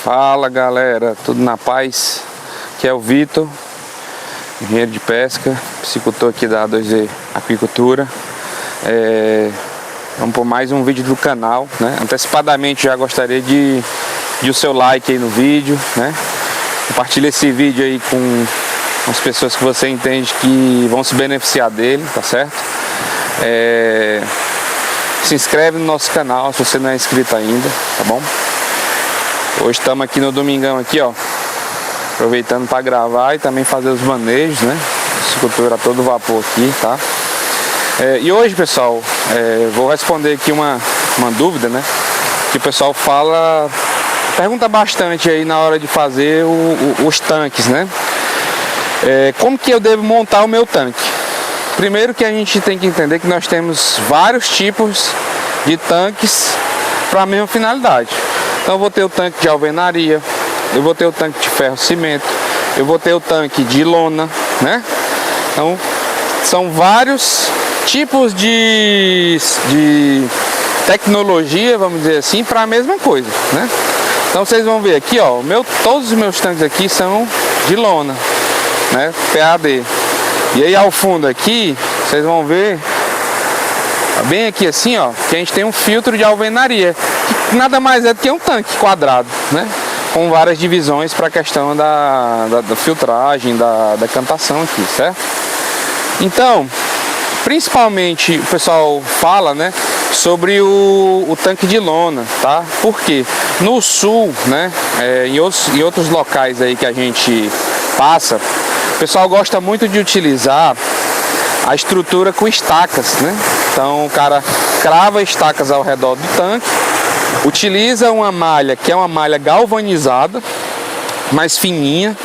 Fala galera, tudo na paz? Aqui é o Vitor, engenheiro de pesca, piscicultor aqui da A2Z Aquicultura. Vamos por mais um vídeo do canal, né? Antecipadamente já gostaria de o seu like aí no vídeo, né? Compartilha esse vídeo aí com as pessoas que você entende que vão se beneficiar dele, tá certo? Se inscreve no nosso canal se você não é inscrito ainda, tá bom? Hoje estamos aqui no domingão aqui, ó, aproveitando para gravar e também fazer os manejos, né? Piscicultura a todo vapor aqui, tá? E hoje, pessoal, vou responder aqui uma dúvida, né? Que o pessoal pergunta bastante aí na hora de fazer os tanques, né? Como que eu devo montar o meu tanque? Primeiro que a gente tem que entender que nós temos vários tipos de tanques para a mesma finalidade. Então eu vou ter o tanque de alvenaria, eu vou ter o tanque de ferro cimento, eu vou ter o tanque de lona, né? Então são vários tipos de tecnologia, vamos dizer assim, para a mesma coisa, né? Então vocês vão ver aqui, ó, todos os meus tanques aqui são de lona, né? PAD. E aí ao fundo aqui, vocês vão ver, bem aqui assim, ó, que a gente tem um filtro de alvenaria, que nada mais é do que um tanque quadrado, né? Com várias divisões para a questão da filtragem, da decantação aqui, certo? Então, principalmente o pessoal fala, né, sobre o tanque de lona, tá? Porque no sul, né, em outros locais aí que a gente passa, o pessoal gosta muito de utilizar a estrutura com estacas, né? Então o cara crava estacas ao redor do tanque, utiliza uma malha que é uma malha galvanizada, mais fininha.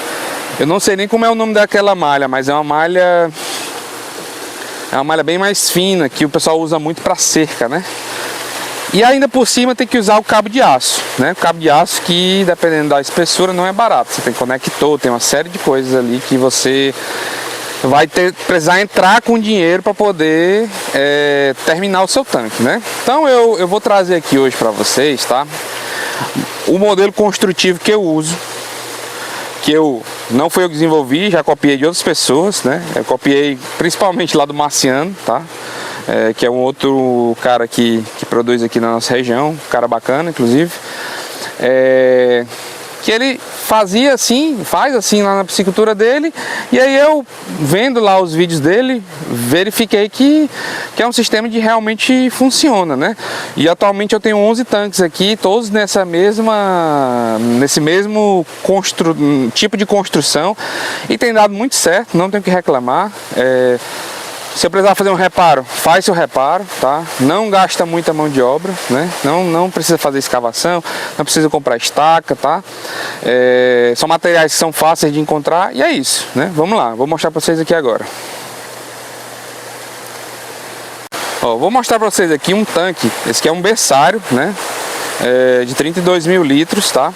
Eu não sei nem como é o nome daquela malha, mas é uma malha bem mais fina, que o pessoal usa muito para cerca, né? E ainda por cima tem que usar o cabo de aço, né? O cabo de aço que, dependendo da espessura, não é barato. Você tem conector, tem uma série de coisas ali que você vai precisar entrar com dinheiro para poder terminar o seu tanque, né? Então eu vou trazer aqui hoje para vocês, tá? O modelo construtivo que eu uso, que não foi eu que desenvolvi, já copiei de outras pessoas, né? Eu copiei principalmente lá do Marciano, tá? Que é um outro cara que produz aqui na nossa região, um cara bacana, inclusive. Que ele fazia assim, faz assim lá na piscicultura dele, e aí eu, vendo lá os vídeos dele, verifiquei que é um sistema que realmente funciona, né? E atualmente eu tenho 11 tanques aqui, todos nesse mesmo tipo de construção, e tem dado muito certo, não tenho que reclamar. Se eu precisar fazer um reparo, faz seu reparo, tá? Não gasta muita mão de obra, né? Não precisa fazer escavação, não precisa comprar estaca, tá? São materiais que são fáceis de encontrar e é isso, né? Vamos lá, vou mostrar para vocês aqui agora. Ó, vou mostrar para vocês aqui um tanque, esse aqui é um berçário, né? De 32 mil litros, tá?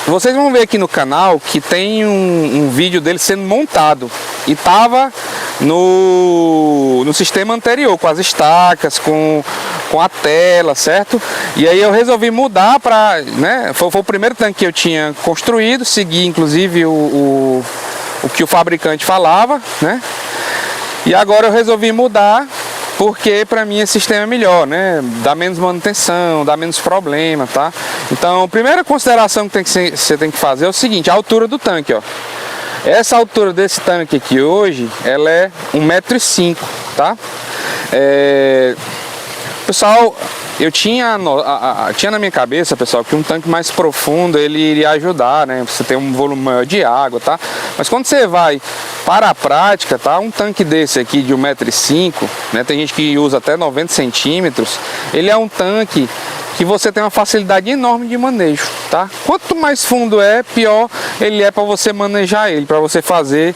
Vocês vão ver aqui no canal que tem um vídeo dele sendo montado e tava no sistema anterior, com as estacas, com a tela, certo? E aí eu resolvi mudar para, né, foi o primeiro tanque que eu tinha construído, segui inclusive o que o fabricante falava, né? E agora eu resolvi mudar porque para mim esse sistema é melhor, né? Dá menos manutenção, dá menos problema, tá? Então a primeira consideração que você tem que fazer é o seguinte: a altura do tanque, ó. Essa altura desse tanque aqui hoje, ela é 1,5 m, tá? Pessoal, eu tinha na minha cabeça, pessoal, que um tanque mais profundo ele iria ajudar, né? Você tem um volume maior de água, tá? Mas quando você vai para a prática, tá? Um tanque desse aqui de 1,5 m, né? Tem gente que usa até 90 centímetros. Ele é um tanque que você tem uma facilidade enorme de manejo, tá? Quanto mais fundo pior ele é para você manejar ele, para você fazer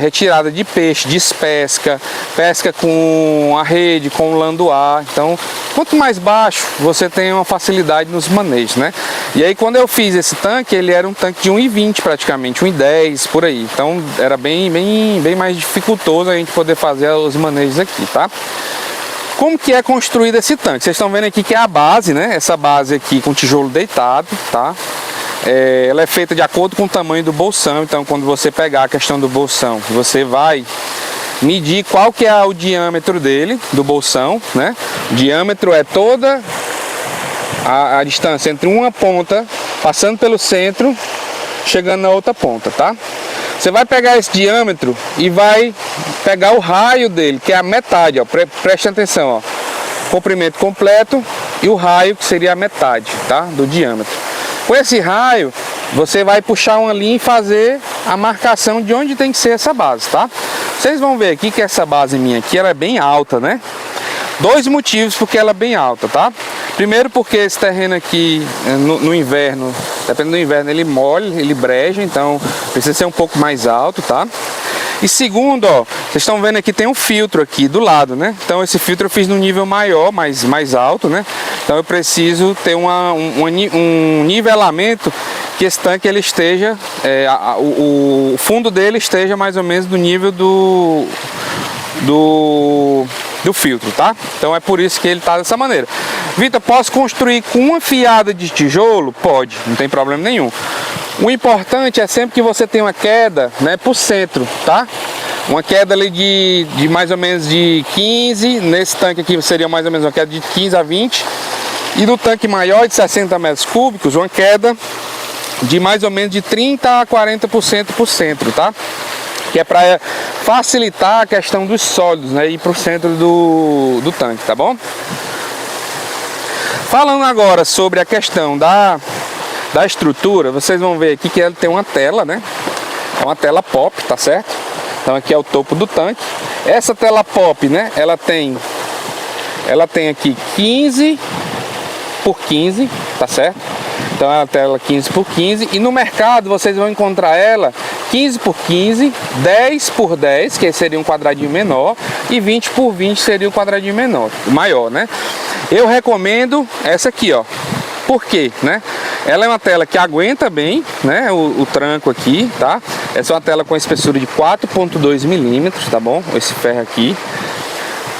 retirada de peixe, despesca, pesca com a rede, com o landuá. Então, quanto mais baixo, você tem uma facilidade nos manejos, né? E aí, quando eu fiz esse tanque, ele era um tanque de 1,20 praticamente, 1,10 por aí. Então, era bem mais dificultoso a gente poder fazer os manejos aqui, tá? Como que é construído esse tanque? Vocês estão vendo aqui que é a base, né? Essa base aqui com tijolo deitado, tá? ela é feita de acordo com o tamanho do bolsão. Então, quando você pegar a questão do bolsão, você vai medir qual que é o diâmetro dele, do bolsão, né? O diâmetro é toda a distância entre uma ponta, passando pelo centro, chegando na outra ponta, tá? Você vai pegar esse diâmetro e vai pegar o raio dele, que é a metade, ó. Preste atenção, ó. Comprimento completo e o raio, que seria a metade, tá? Do diâmetro. Com esse raio, você vai puxar uma linha e fazer a marcação de onde tem que ser essa base, tá? Vocês vão ver aqui que essa base minha aqui, ela é bem alta, né? Dois motivos porque ela é bem alta, tá? Primeiro porque esse terreno aqui, no inverno, dependendo do inverno, ele molha, ele breja, então precisa ser um pouco mais alto, tá? E segundo, ó, vocês estão vendo aqui, tem um filtro aqui do lado, né? Então esse filtro eu fiz num nível maior, mais alto, né? Então eu preciso ter um nivelamento que esse tanque ele esteja, o fundo dele esteja mais ou menos do nível do filtro, tá? Então é por isso que ele tá dessa maneira. Vitor, posso construir com uma fiada de tijolo? Pode, não tem problema nenhum. O importante é sempre que você tenha uma queda, né, pro centro, tá? Uma queda ali de mais ou menos de 15, nesse tanque aqui seria mais ou menos uma queda de 15 a 20. E no tanque maior de 60 metros cúbicos, uma queda de mais ou menos de 30 a 40% pro centro, tá? Que é para facilitar a questão dos sólidos, né, ir para o centro do tanque, tá bom? Falando agora sobre a questão da estrutura, vocês vão ver aqui que ela tem uma tela, né? É uma tela pop, tá certo? Então aqui é o topo do tanque. Essa tela pop, né? Ela tem aqui 15 por 15, tá certo? Então é uma tela 15 por 15 e no mercado vocês vão encontrar ela 15 por 15, 10 por 10, que seria um quadradinho menor, e 20 por 20 seria um quadradinho maior, né? Eu recomendo essa aqui, ó. Por quê, né? Ela é uma tela que aguenta bem, né? O tranco aqui, tá? Essa é uma tela com espessura de 4,2 milímetros, tá bom? Esse ferro aqui.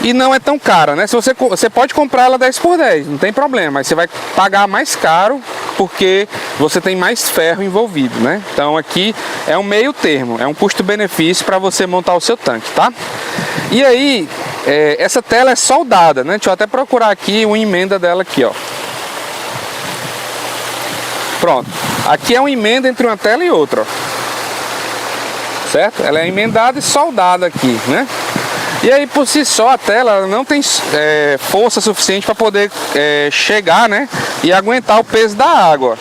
E não é tão cara, né? Se você pode comprar ela 10 por 10, não tem problema, mas você vai pagar mais caro porque você tem mais ferro envolvido, né? Então aqui é um meio termo, é um custo-benefício para você montar o seu tanque, tá? E aí, essa tela é soldada, né? Deixa eu até procurar aqui uma emenda dela aqui, ó. Pronto. Aqui é uma emenda entre uma tela e outra, ó. Certo? Ela é emendada e soldada aqui, né? E aí por si só a tela não tem força suficiente para poder chegar, né, e aguentar o peso da água.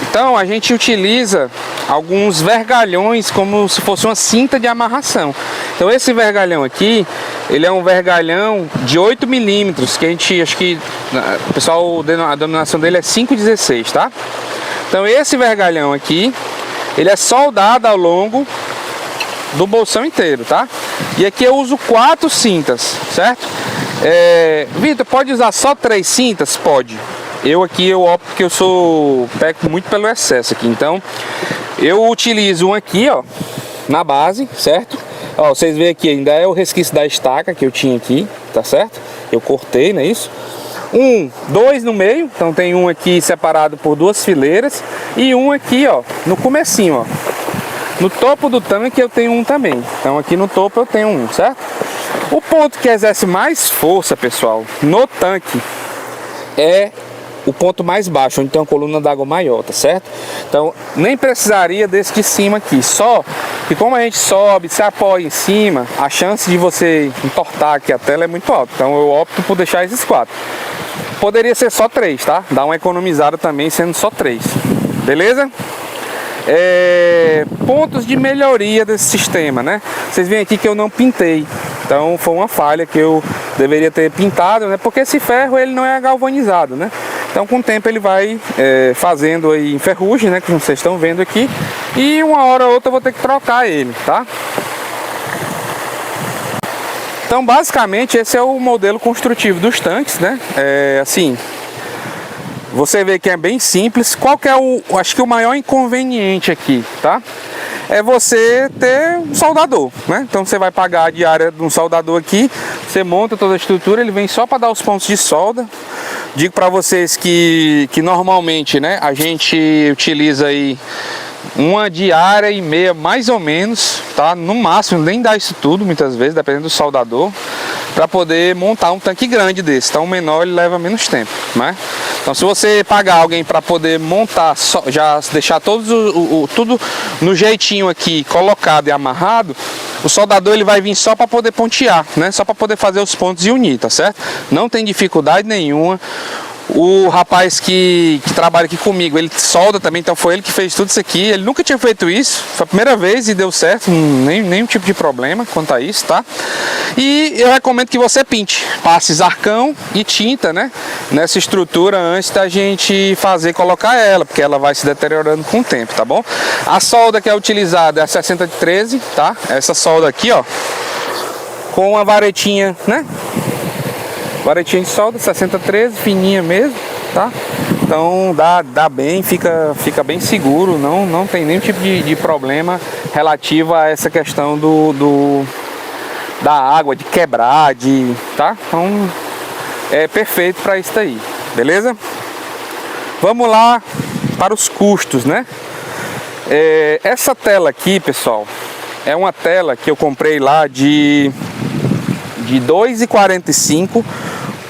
Então a gente utiliza alguns vergalhões como se fosse uma cinta de amarração. Então esse vergalhão aqui, ele é um vergalhão de 8 milímetros, que a gente, acho que o pessoal, a denominação dele é 5,16, tá? Então esse vergalhão aqui, ele é soldado ao longo do bolsão inteiro, tá? E aqui eu uso 4 cintas, certo? Vitor, pode usar só 3 cintas? Pode. Eu opto porque eu peco muito pelo excesso aqui, então eu utilizo um aqui, ó, na base, certo? Ó, vocês veem aqui, ainda é o resquício da estaca que eu tinha aqui, tá certo? Eu cortei, não é isso? 2 no meio, então tem um aqui separado por 2 fileiras e um aqui, ó, no comecinho, ó. No topo do tanque eu tenho um também. Então aqui no topo eu tenho um, certo? O ponto que exerce mais força, pessoal, no tanque é o ponto mais baixo, onde tem uma coluna d'água maior, tá certo? Então nem precisaria desse de cima aqui, só que como a gente sobe, se apoia em cima, a chance de você entortar aqui a tela é muito alta. Então eu opto por deixar esses 4. Poderia ser só 3, tá? Dá uma economizada também sendo só 3. Beleza? Pontos de melhoria desse sistema, né? Vocês veem aqui que eu não pintei, então foi uma falha que eu deveria ter pintado, né? Porque esse ferro ele não é galvanizado, né? Então com o tempo ele vai fazendo aí em ferrugem, né? Que vocês estão vendo aqui, e uma hora ou outra eu vou ter que trocar ele, tá? Então basicamente esse é o modelo construtivo dos tanques, né? Assim, você vê que é bem simples. Qual que é acho que o maior inconveniente aqui, tá? É você ter um soldador, né? Então você vai pagar a diária de um soldador aqui, você monta toda a estrutura, ele vem só para dar os pontos de solda, Digo para vocês que normalmente, né, a gente utiliza aí uma diária e meia, mais ou menos, tá? No máximo, nem dá isso tudo, muitas vezes, dependendo do soldador, para poder montar um tanque grande desse. Então, o menor ele leva menos tempo, né? Então, se você pagar alguém para poder montar, já deixar tudo no jeitinho aqui, colocado e amarrado, o soldador ele vai vir só para poder pontear, né? Só para poder fazer os pontos e unir, tá certo? Não tem dificuldade nenhuma. O rapaz que trabalha aqui comigo, ele solda também, então foi ele que fez tudo isso aqui. Ele nunca tinha feito isso, foi a primeira vez e deu certo, nenhum tipo de problema quanto a isso, tá? E eu recomendo que você pinte, passe arcão e tinta, né? Nessa estrutura antes da gente colocar ela, porque ela vai se deteriorando com o tempo, tá bom? A solda que é utilizada é a 6013, tá? Essa solda aqui, ó, com uma varetinha, né? Varetinha de solda, 6013, fininha mesmo, tá? Então dá bem, fica bem seguro, não tem nenhum tipo de problema relativo a essa questão da água, de quebrar, tá? Então é perfeito para isso aí, beleza? Vamos lá para os custos, né? Essa tela aqui, pessoal, é uma tela que eu comprei lá de 2,45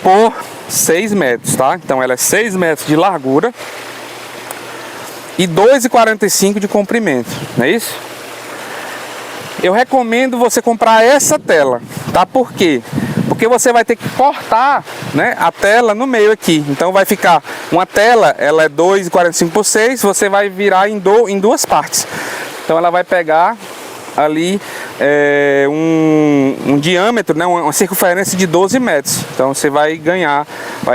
por 6 metros, tá? Então ela é 6 metros de largura e 2,45 de comprimento, não é isso? Eu recomendo você comprar essa tela, tá? Por quê? Porque você vai ter que cortar, né, a tela no meio aqui. Então vai ficar uma tela, ela é 2,45 por 6, você vai virar em duas partes. Então ela vai pegar ali um diâmetro, né, uma circunferência de 12 metros. Então você vai ganhar,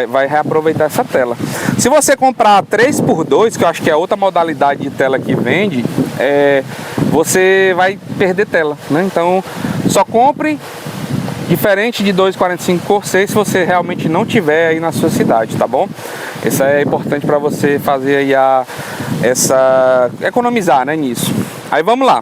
vai reaproveitar essa tela. Se você comprar 3x2, que eu acho que é outra modalidade de tela que vende, você vai perder tela, né? Então só compre diferente de 2,45 por 6 se você realmente não tiver aí na sua cidade, tá bom? Isso é importante para você fazer aí economizar, né, nisso. Aí vamos lá.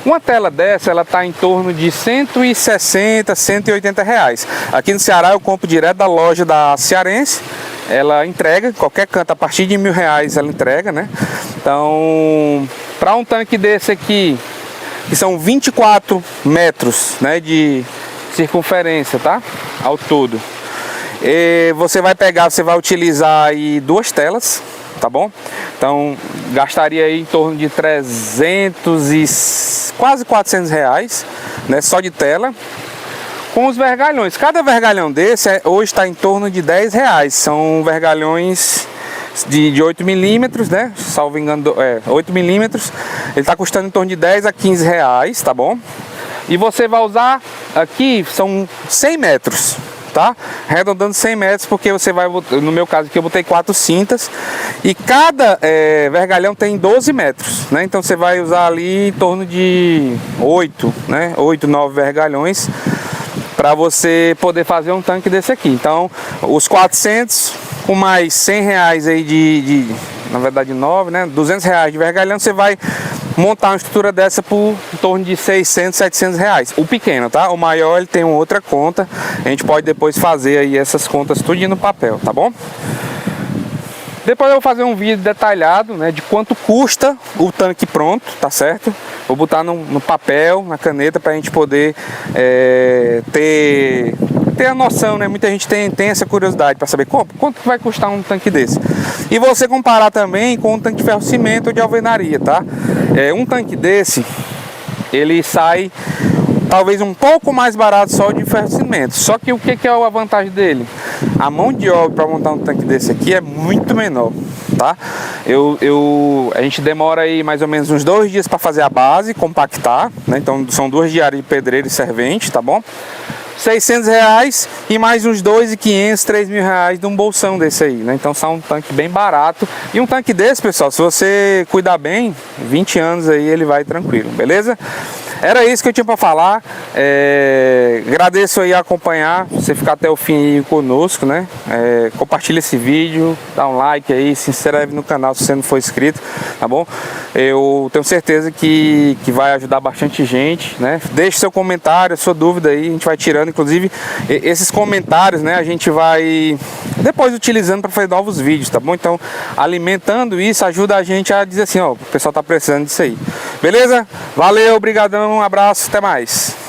Uma tela dessa, ela tá em torno de 160, 180 reais. Aqui no Ceará eu compro direto da loja da Cearense. Ela entrega, qualquer canto, a partir de R$1.000 ela entrega, né? Então, para um tanque desse aqui, que são 24 metros, né, de circunferência, tá? Ao todo. Você vai utilizar aí 2 telas, tá bom? Então gastaria aí em torno de 300 e quase 400 reais, né, só de tela, com os vergalhões. Cada vergalhão desse hoje está em torno de R$10. São vergalhões de 8 milímetros, né? Salvo engano, 8 milímetros. Ele está custando em torno de 10 a 15 reais, tá bom? E você vai usar aqui, são 100 metros. Tá? Arredondando 100 metros, porque você vai, no meu caso aqui eu botei 4 cintas e cada vergalhão tem 12 metros, né? Então você vai usar ali em torno de 8, né? 8, 9 vergalhões para você poder fazer um tanque desse aqui. Então os 400 com mais 100 reais aí na verdade 9, né? 200 reais de vergalhão, você vai montar uma estrutura dessa por em torno de 600, 700 reais. O pequeno, tá? O maior ele tem uma outra conta. A gente pode depois fazer aí essas contas tudo no papel, tá bom? Depois eu vou fazer um vídeo detalhado, né, de quanto custa o tanque pronto, tá certo? Vou botar no papel, na caneta, pra gente poder ter a noção, né? Muita gente tem essa curiosidade para saber quanto vai custar um tanque desse. E você comparar também com um tanque de ferro-cimento ou de alvenaria, tá? Um tanque desse, ele sai talvez um pouco mais barato só de ferro-cimento. Só que o que é a vantagem dele? A mão de obra para montar um tanque desse aqui é muito menor, tá? A gente demora aí mais ou menos uns 2 dias para fazer a base, compactar, né? Então são 2 diárias de pedreiro e servente, tá bom? 600 reais e mais uns 2.500, 3.000 reais de um bolsão desse aí, né? Então são um tanque bem barato. E um tanque desse, pessoal, se você cuidar bem, 20 anos aí ele vai tranquilo, beleza? Era isso que eu tinha para falar. Agradeço aí a acompanhar, você ficar até o fim aí conosco, né? Compartilha esse vídeo, dá um like aí, se inscreve no canal se você não for inscrito, tá bom? Eu tenho certeza que vai ajudar bastante gente, né? Deixe seu comentário, sua dúvida aí, a gente vai tirando, inclusive esses comentários, né? A gente vai depois utilizando para fazer novos vídeos, tá bom? Então, alimentando isso ajuda a gente a dizer assim, ó, o pessoal tá precisando disso aí. Beleza? Valeu, obrigadão, um abraço, até mais.